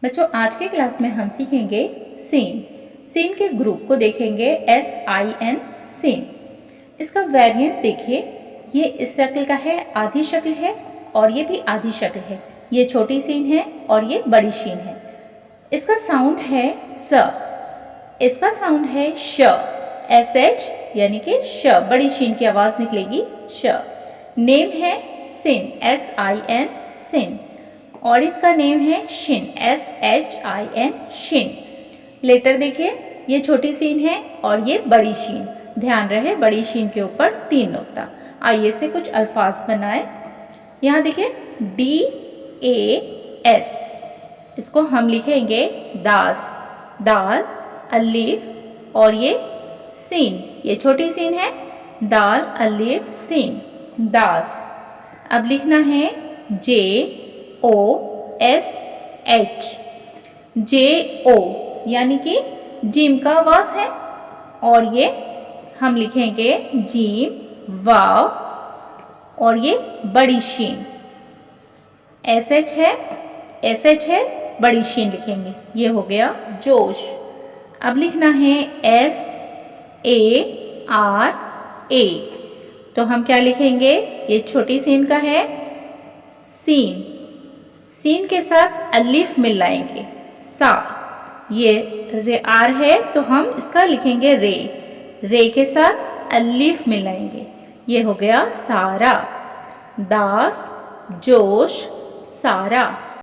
बच्चों, आज के क्लास में हम सीखेंगे सीन। सीन के ग्रुप को देखेंगे, SIN सीन। इसका वेरिएंट देखिए, ये इस शक्ल का है, आधी शक्ल है, और ये भी आधी शक्ल है। ये छोटी सीन है और ये बड़ी सीन है। इसका साउंड है स, इसका साउंड है श, SH यानी कि श, बड़ी शीन की आवाज निकलेगी श। नेम है सिन, SIN सिन, और इसका नेम है शिन, SHIN शिन। लेटर देखिए, ये छोटी सीन है और ये बड़ी शीन। ध्यान रहे, बड़ी शीन के ऊपर 3 नुक्ता। आइए से कुछ अल्फाज बनाए। यहाँ देखिए DAS, इसको हम लिखेंगे दास, दाल, अलीफ, और ये सीन, ये छोटी सीन है, दाल अलीफ सीन, दास। अब लिखना है JOSH, JO यानी कि जीम का आवाज है, और ये हम लिखेंगे जीम वाव, और ये बड़ी शीन। SH है, बड़ी शीन लिखेंगे, ये हो गया जोश। अब लिखना है SARA, तो हम क्या लिखेंगे, ये छोटी सीन का है, सीन, सीन के साथ अलिफ मिलाएंगे, सा, ये आर है तो हम इसका लिखेंगे रे, रे के साथ अलिफ मिलाएंगे, ये हो गया सारा। दास, जोश, सारा।